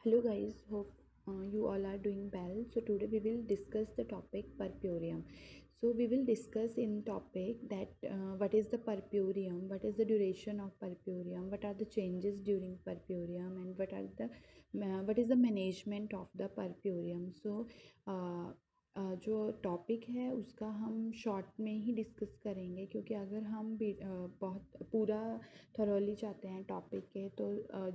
Hello guys, hope you all are doing well. So today we will discuss the topic purpurium. So we will discuss in topic that what is the purpurium, what is the duration of purpurium, what are the changes during purpurium, and what is the management of the purpurium. So uh, जो topic है उसका हम short में ही discuss करेंगे, क्योंकि अगर हम बहुत पूरा थॉरोली चाहते हैं टॉपिक के तो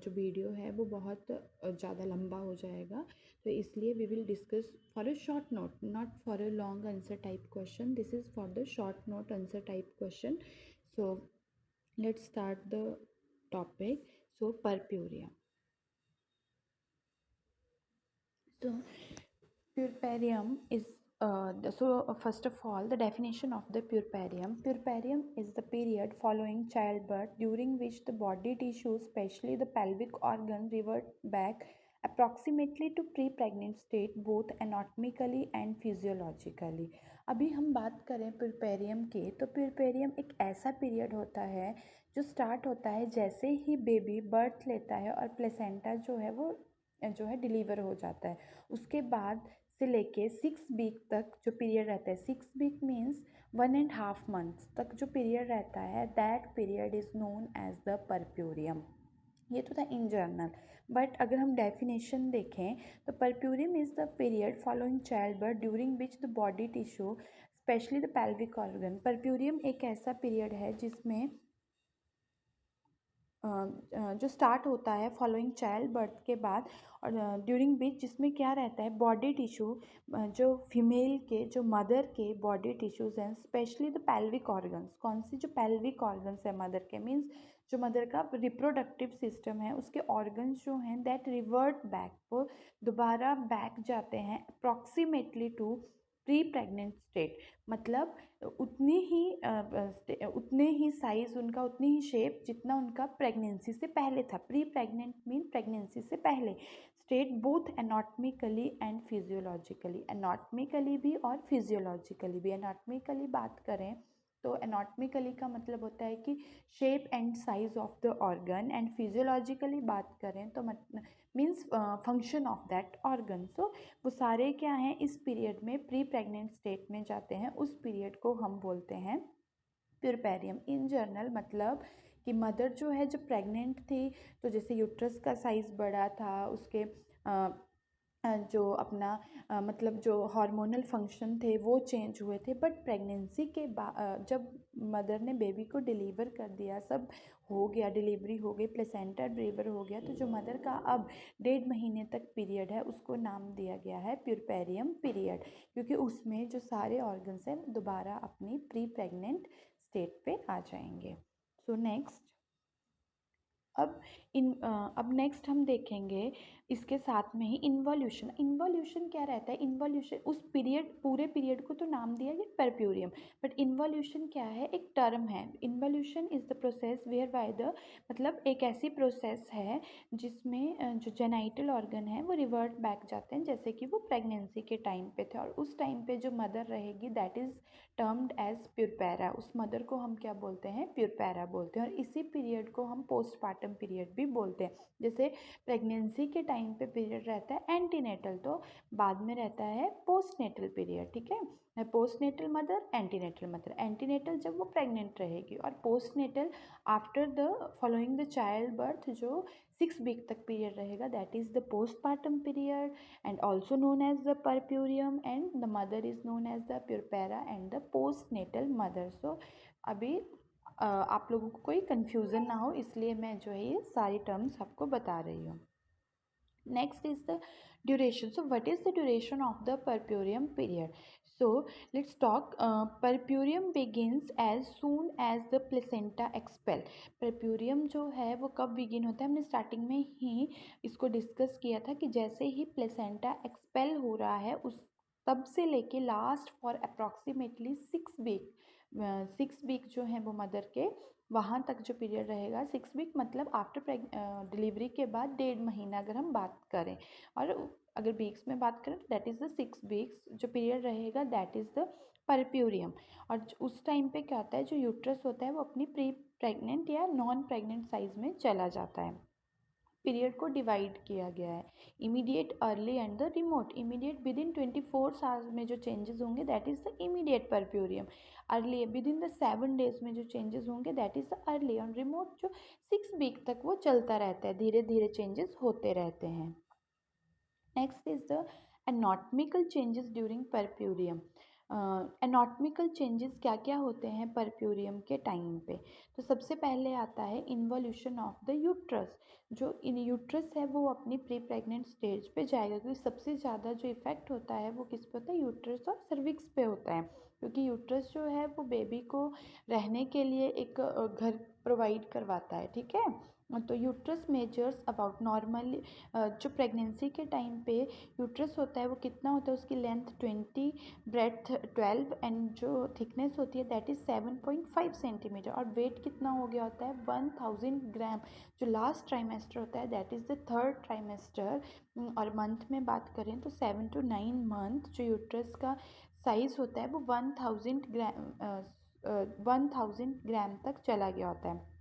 जो वीडियो है वो बहुत ज़्यादा लंबा हो जाएगा। तो इसलिए we will discuss for a short note, not for a long answer type question. This is for the short note answer type question. So let's start the topic. So puerperia. So purparium is first of all, the definition of the purparium. Purparium is the period following childbirth during which the body tissue, especially the pelvic organ, revert back approximately to pre-pregnant state both anatomically and physiologically. अभी हम बात करें प्यूरपेरियम की, तो प्यूरपेरियम एक ऐसा period होता है जो स्टार्ट होता है जैसे ही बेबी बर्थ लेता है और प्लेसेंटा जो है डिलीवर हो जाता है। उसके बाद से लेके 6 वीक तक जो पीरियड रहता है, 6 वीक मीन्स 1.5 मंथ्स तक जो पीरियड रहता है, that period is known as the puerperium. ये तो था इन जनरल, बट अगर हम डेफिनेशन देखें तो puerperium is the period following child birth during which the body tissue specially the pelvic organ. Puerperium एक ऐसा पीरियड है जिसमें जो स्टार्ट होता है फॉलोइंग चाइल्ड बर्थ के बाद, और ड्यूरिंग विच जिसमें क्या रहता है, बॉडी टिश्यू जो फीमेल के, जो मदर के बॉडी टिश्यूज़ हैं, स्पेशली द पेल्विक ऑर्गन्स। कौन सी? जो पेल्विक ऑर्गन्स है मदर के, मीन्स जो मदर का रिप्रोडक्टिव सिस्टम है उसके ऑर्गन्स जो हैं दैट रिवर्ट बैक, वो दोबारा बैक जाते हैं approximately to pre pregnant state. मतलब उतने ही साइज़ उनका, उतनी ही शेप जितना उनका प्रेगनेंसी से पहले था। प्री प्रेग्नेंट मीन प्रेगनेंसी से पहले state, both anatomically and physiologically. Anatomically भी और फिजियोलॉजिकली भी। एनाटॉमिकली बात करें तो एनाटॉमिकली का मतलब होता है कि shape and size of the organ, and physiologically बात करें तो means function of that organ. So वो सारे क्या हैं, इस पीरियड में प्री प्रेग्नेंट स्टेट में जाते हैं। उस पीरियड को हम बोलते हैं प्यूरपेरियम। इन जनरल मतलब कि मदर जो है जब प्रेग्नेंट थी तो जैसे यूट्रस का साइज़ बड़ा था, उसके जो अपना मतलब जो हार्मोनल फंक्शन थे वो चेंज हुए थे। बट प्रेगनेंसी के बाद जब मदर ने बेबी को डिलीवर कर दिया, सब हो गया, डिलीवरी हो गई, प्लेसेंटा डिलीवर हो गया, तो जो मदर का अब 1.5 महीने तक पीरियड है उसको नाम दिया गया है प्यूरपेरियम पीरियड, क्योंकि उसमें जो सारे ऑर्गन्स हैं दोबारा अपनी प्री प्रेग्नेंट स्टेट पे आ जाएंगे। सो नेक्स्ट, अब नेक्स्ट हम देखेंगे इसके साथ में ही इन्वॉल्यूशन। इन्वॉल्यूशन क्या रहता है? इन्वॉल्यूशन उस पीरियड, पूरे पीरियड को तो नाम दिया गया परप्यूरियम, बट इन्वॉल्यूशन क्या है? एक टर्म है। Involution is the process whereby the, मतलब एक ऐसी प्रोसेस है जिसमें जो जेनाइटल ऑर्गन है वो रिवर्ट बैक जाते हैं जैसे कि वो प्रेगनेंसी के टाइम पे थे, और उस टाइम पे जो मदर रहेगी दैट इज़ टर्म्ड एज प्यूरपेरा। उस मदर को हम क्या बोलते हैं? प्यूरपेरा बोलते हैं। और इसी पीरियड को हम पोस्टपार्टम पीरियड भी बोलते हैं। जैसे प्रेगनेंसी के टाइम पे पीरियड रहता है एंटीनेटल, तो बाद में रहता है पोस्टनेटल पीरियड। ठीक है, postnatal mother, antenatal mother. Antenatal जब वो प्रेग्नेंट रहेगी, और postnatal after the following the child birth जो 6 वीक तक पीरियड रहेगा, that is the postpartum period and also known as the puerperium, and the mother is known as the puerpera and the postnatal mother. So अभी आप लोगों को कोई confusion ना हो, इसलिए मैं जो है ये सारी टर्म्स आपको बता रही हूँ। Next is the duration. So what is the duration of the purpurium period? So let's talk. Purpurium begins as soon as the placenta expel. Purpurium जो है वो कब begin होता है? हमने स्टार्टिंग में ही इसको डिस्कस किया था कि जैसे ही प्लेसेंटा एक्सपेल हो रहा है उस तब से लेके last for approximately 6 week, 6 week जो है वो मदर के वहाँ तक जो पीरियड रहेगा, 6 वीक मतलब आफ्टर डिलीवरी के बाद 1.5 महीना अगर हम बात करें, और अगर वीक्स में बात करें तो दैट इज़ द 6 वीक्स जो पीरियड रहेगा, दैट इज़ द परप्यूरियम। और उस टाइम पे क्या होता है, जो यूट्रस होता है वो अपनी प्री प्रेग्नेंट या नॉन प्रेग्नेंट साइज में चला जाता है। पीरियड को डिवाइड किया गया है, immediate, early and the remote. Immediate with in 24 hours में जो चेंजेस होंगे that is the immediate puerperium. Early with in the 7 days में जो चेंजेस होंगे दैट इज द अर्ली। और रिमोट जो 6 वीक तक वो चलता रहता है, धीरे धीरे चेंजेस होते रहते हैं। Next is the anatomical changes during puerperium. Anatomical changes क्या क्या होते हैं परप्यूरियम के टाइम पे? तो सबसे पहले आता है इन्वोल्यूशन ऑफ द यूट्रस। जो इन यूट्रस है वो अपनी प्री प्रेग्नेंट स्टेज पे जाएगा, क्योंकि सबसे ज़्यादा जो इफेक्ट होता है वो किस पे होता है? यूट्रस और सर्विक्स पे होता है, क्योंकि यूट्रस जो है वो बेबी को रहने के लिए एक घर प्रोवाइड करवाता है, ठीक है। तो यूट्रस मेजर्स अबाउट नॉर्मली, जो प्रेगनेंसी के टाइम पे यूट्रस होता है वो कितना होता है, उसकी लेंथ 20, ब्रेथ 12 एंड जो थिकनेस होती है दैट इज़ 7.5 सेंटीमीटर, और वेट कितना हो गया होता है 1000 ग्राम। जो लास्ट ट्राइमेस्टर होता है that is the third trimester. और मंथ में बात करें तो 7 to 9 मंथ जो यूट्रस का साइज़ होता है वो 1000 ग्राम तक चला गया होता है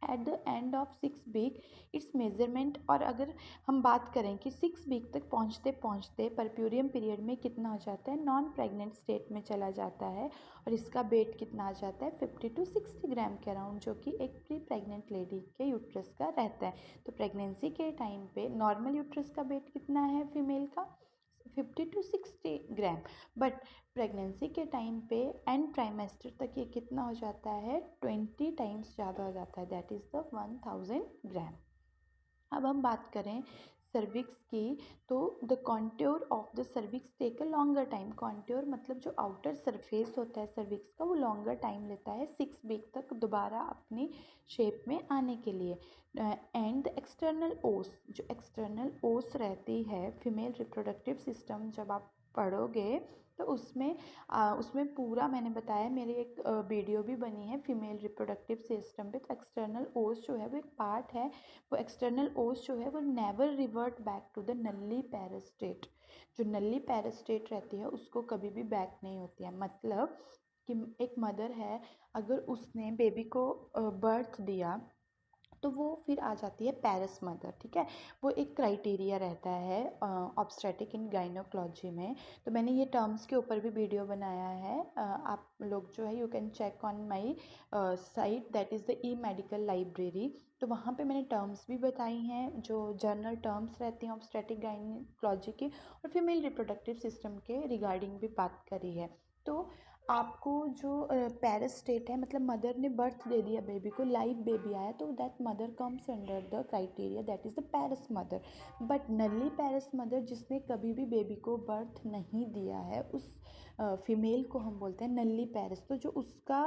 at the end of 6 week its measurement. और अगर हम बात करें कि 6 वीक तक पहुंचते पहुंचते परप्यूरियम पीरियड में कितना हो जाता है, नॉन प्रेग्नेंट स्टेट में चला जाता है, और इसका वेट कितना आ जाता है 50 to 60 ग्राम के अराउंड, जो कि एक प्री प्रेग्नेंट लेडी के यूट्रस का रहता है। तो प्रेगनेंसी के टाइम पे नॉर्मल यूट्रस का वेट कितना है फीमेल का 50 to 60 ग्राम, बट प्रेगनेंसी के टाइम पे एंड ट्राइमेस्टर तक ये कितना हो जाता है 20 टाइम्स ज़्यादा हो जाता है, दैट इज़ द 1000 ग्राम। अब हम बात करें सर्विक्स की, तो the contour of the cervix take a longer time. Contour मतलब जो आउटर सरफेस होता है सर्विक्स का वो लॉन्गर टाइम लेता है 6 वीक तक दोबारा अपनी शेप में आने के लिए। एंड द एक्सटर्नल ओस, जो एक्सटर्नल ओस रहती है फीमेल रिप्रोडक्टिव सिस्टम, जब आप पढ़ोगे तो उसमें पूरा मैंने बताया, मेरी एक वीडियो भी बनी है फीमेल रिप्रोडक्टिव सिस्टम पे। तो एक्सटर्नल ओस जो है वो एक पार्ट है, वो एक्सटर्नल ओस जो है वो never revert back to the नल्ली पैरास्टेट। जो नल्ली पैरास्टेट रहती है उसको कभी भी बैक नहीं होती है। मतलब कि एक मदर है, अगर उसने बेबी को बर्थ दिया तो वो फिर आ जाती है पैरस मदर, ठीक है। वो एक क्राइटेरिया रहता है ऑब्स्टेट्रिक इन गाइनोकोलॉजी में। तो मैंने ये टर्म्स के ऊपर भी वीडियो बनाया है, आप लोग जो है you can check on my site that is the e medical library. तो वहाँ पे मैंने टर्म्स भी बताई हैं, जो जर्नल टर्म्स रहती हैं ऑब्स्टेट्रिक गाइनोकोलॉजी की, और फीमेल रिप्रोडक्टिव सिस्टम के रिगार्डिंग भी बात करी है। तो आपको जो पैरस स्टेट है, मतलब मदर ने बर्थ दे दिया बेबी को, लाइव बेबी आया, तो that mother comes under the criteria that is the parous mother. But nulliparous mother जिसने कभी भी बेबी को बर्थ नहीं दिया है, उस फीमेल को हम बोलते हैं नल्ली पैरस। तो जो उसका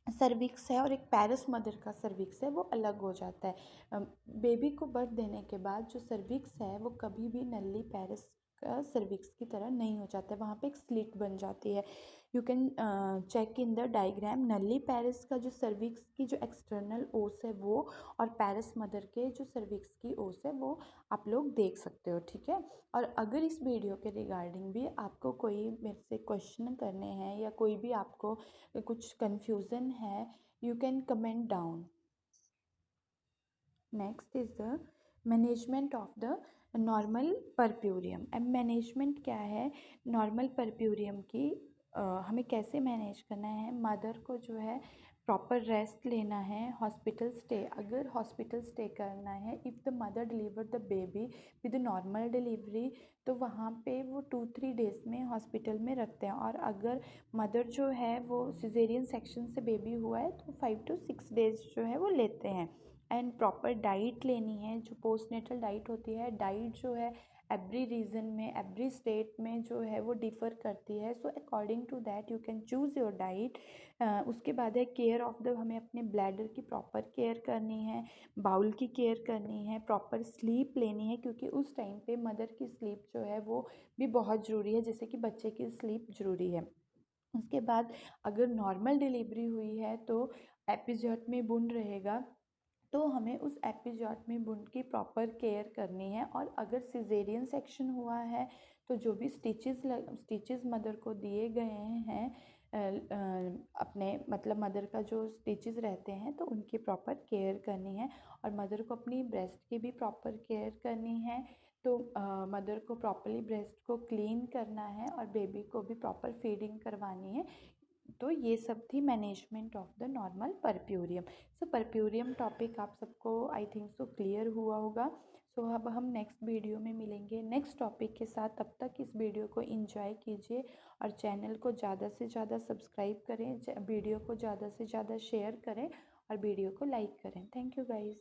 सर्विक्स है और एक पैरस मदर का सर्विक्स है वो अलग हो जाता है। बेबी को बर्थ देने के बाद जो सर्विक्स है वो कभी भी नल्ली पैरस का सर्विक्स की तरह नहीं हो जाता है, वहाँ पे एक स्लिट बन जाती है। You can check in the diagram, nulliparous का जो सर्विक्स की जो एक्सटर्नल ओस है वो, और पैरस मदर के जो सर्विक्स की ओस है वो आप लोग देख सकते हो, ठीक है। और अगर इस वीडियो के रिगार्डिंग भी आपको कोई मेरे से क्वेश्चन करने हैं या कोई भी आपको कुछ कन्फ्यूज़न है, you can comment down. Next is the management of the normal puerperium. अब मैनेजमेंट क्या है नॉर्मल परप्यूरियम की, हमें कैसे मैनेज करना है? मदर को जो है प्रॉपर रेस्ट लेना है, हॉस्पिटल स्टे, अगर हॉस्पिटल स्टे करना है, if the mother deliver the baby with normal delivery, तो वहाँ पे वो 2-3 डेज़ में हॉस्पिटल में रखते हैं। और अगर मदर जो है वो सिजेरियन सेक्शन से बेबी हुआ है तो 5 to 6 डेज़ जो है वो लेते हैं। एंड प्रॉपर डाइट लेनी है, जो पोस्टनेटल डाइट होती है, डाइट जो है एवरी रीजन में एवरी स्टेट में जो है वो डिफ़र करती है। So according to that you can choose your diet. उसके बाद है केयर ऑफ़ द, हमें अपने ब्लैडर की प्रॉपर केयर करनी है, बाउल की केयर करनी है, प्रॉपर स्लीप लेनी है, क्योंकि उस टाइम पे मदर की स्लीप जो है वो भी बहुत ज़रूरी है, जैसे कि बच्चे की स्लीप ज़रूरी है। उसके बाद अगर नॉर्मल डिलीवरी हुई है तो एपिजॉटमी वुंड रहेगा, तो हमें उस एपिजॉटमी वुंड की प्रॉपर केयर करनी है। और अगर सिजेरियन सेक्शन हुआ है तो जो भी स्टिचेस मदर को दिए गए हैं अपने मतलब मदर का जो स्टिचेस रहते हैं तो उनकी प्रॉपर केयर करनी है। और मदर को अपनी ब्रेस्ट की भी प्रॉपर केयर करनी है। तो मदर को प्रॉपरली ब्रेस्ट को क्लीन करना है और बेबी को भी प्रॉपर फीडिंग करवानी है। तो ये सब थी management of the normal puerperium. So puerperium topic आप सबको आई थिंक सो क्लियर हुआ होगा। सो अब हम नेक्स्ट वीडियो में मिलेंगे नेक्स्ट टॉपिक के साथ। तब तक इस वीडियो को एंजॉय कीजिए और चैनल को ज़्यादा से ज़्यादा सब्सक्राइब करें, वीडियो को ज़्यादा से ज़्यादा शेयर करें और वीडियो को लाइक करें। Thank you guys.